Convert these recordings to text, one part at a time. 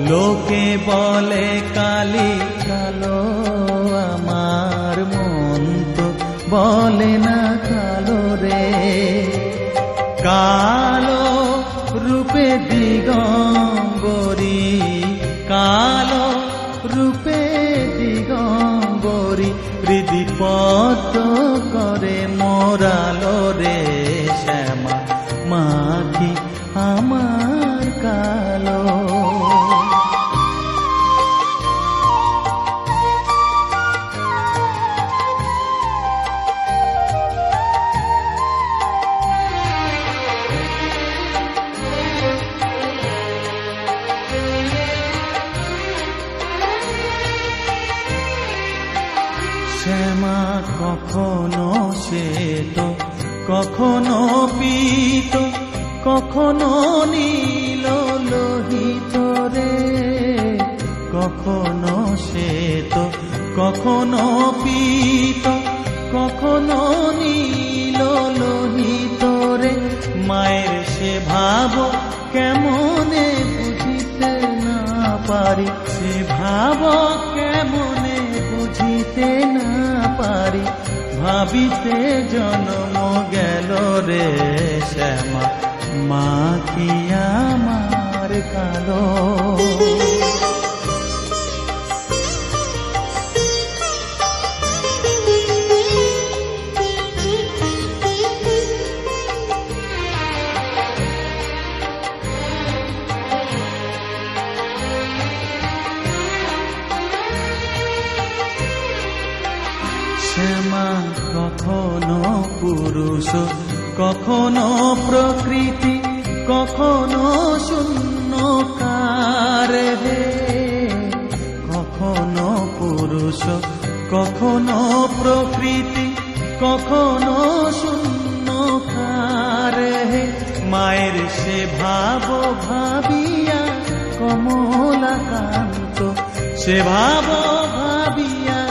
লোকে বলে কালি কালো, আমার মন তো বলে না কালো রে। কালো রূপে দিগম্বরী, কালো রূপে দিগম্বরী, হৃদিপদ্ম করে মোরালো রে শ্যামা, মাখি আমার কালো। শ্যামা কখনো শ্বেত, কখনো পীত, কখনো নীল লোহিত রে। কখনো শ্বেত, কখনো পীত, কখনো নীল লোহিত রে। মায়ের সে ভাব কেমনে বুঝিতে না পারি, সে ভাব কেমনে বুঝিতে না পারি, ভাবিতে জন্ম গেল রে শ্যামা, মা কি আমার কালো। শ্যামা কখনো পুরুষ, কখনো প্রকৃতি, কখনো শূন্যকার হে। কখনো পুরুষ, কখনো প্রকৃতি, কখনো শূন্যকার হে। মায়ের সে ভাব ভাবিয়া কমলাকান্ত, সে ভাব ভাবিয়া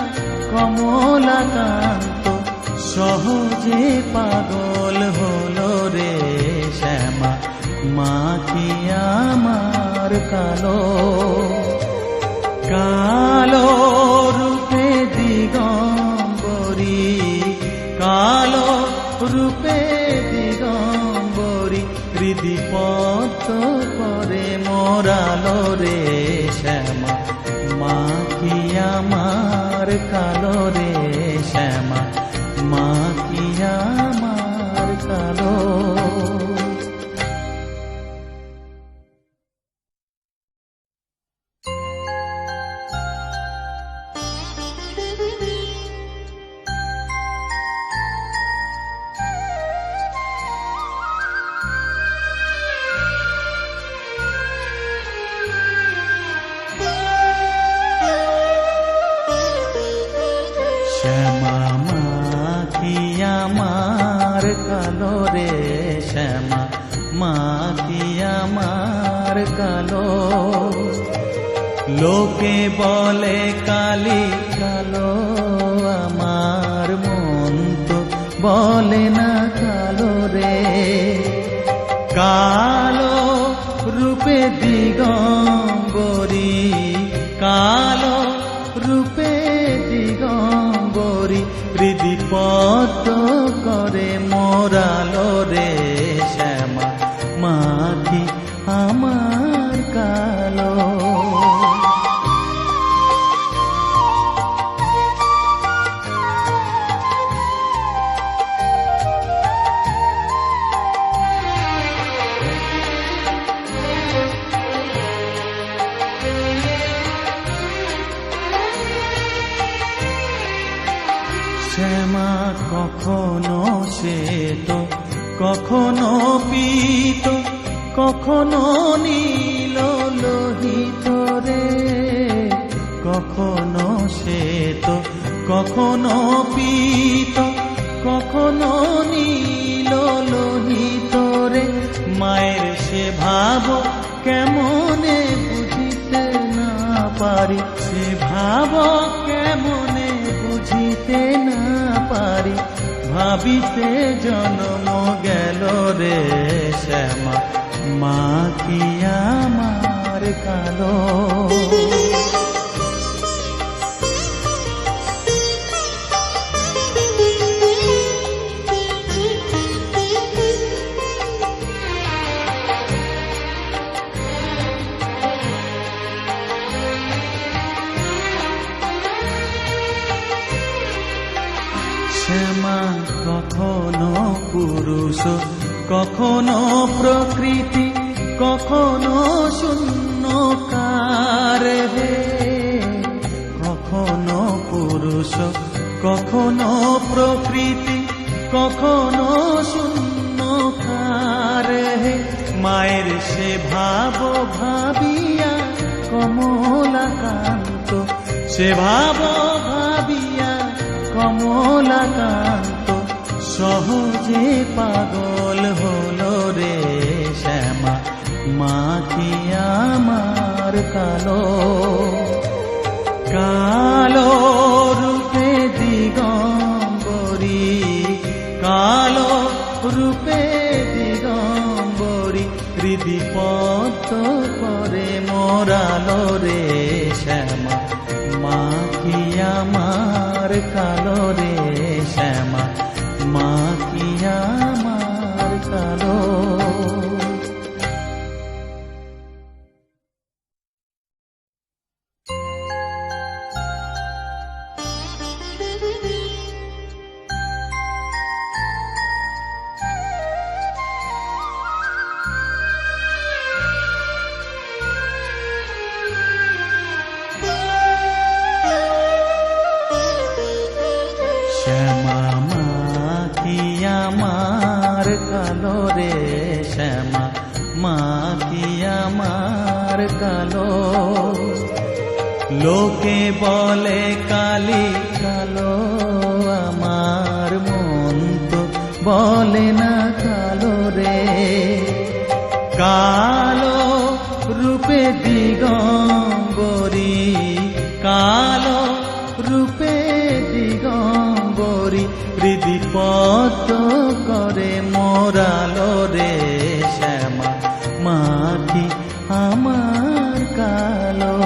কমলাকান্ত, সহজে পাগল হলো রে শ্যামা, মা কি আমার কালো। কালো রূপে দিগম্বরী, কালো রূপে দিগম্বরী, হৃদিপদ্ম করে মোরালো রে শ্যামা, মা কি আমার কালো রে শ্যামা, মা কি আমার কালো। শ্যামা মা কি আমার কালো রে শ্যামা, মা কি আমার কালো। লোকে বলে কালি কালো, আমার মন তো বলে না কালো রে। কালো রূপে দিগম্বরী, কালো রূপে দিগম্বরী, হৃদিপদ্ম করে মোরালো রে শ্যামা, মা কি আমার কালো। শ্যামা কখনো শ্বেত, কখনো পীত, কখনো নীল লোহিত রে। কখনো শ্বেত, কখনো পীত, কখনো নীল লোহিত রে। মায়ের সে ভাব কেমনে বুঝিতে না পারি, সে ভাব কেমনে বুঝিতে না পারি, ভাবিতে জন্ম গেল রে শ্যামা, মা কি আমার কালো। শ্যামা কখনো পুরুষ, কখনো প্রকৃতি, কখনো শূন্যকার হে। কখনো পুরুষ, কখনো প্রকৃতি, কখনো শূন্যকার হে। মায়ের সে ভাব ভাবিয়া কমলাকান্ত, সে ভাব ভাবিয়া কমলাকান্ত সহজে পাগল হলো রে শ্যামা, মা কি আমার কালো। কালো রূপে দিগম্বরী, কালো রূপে দিগম্বরী, হৃদি পদ্ম করে মোরালো রে শ্যামা, মা কি আমার কালো রে শ্যামা, মা কি আমার কালো। শ্যামা মা কি আমার কালো রে শ্যামা, মা কি আমার কালো। লোকে বলে কালি কালো, আমার মন তো বলে না কালো রে। কালো রূপে দিগম্বরী, কালো রূপে দিগম্বরী, হৃদি পদ্ম করে মোরালো রে শ্যামা, মা কি আমার কালো।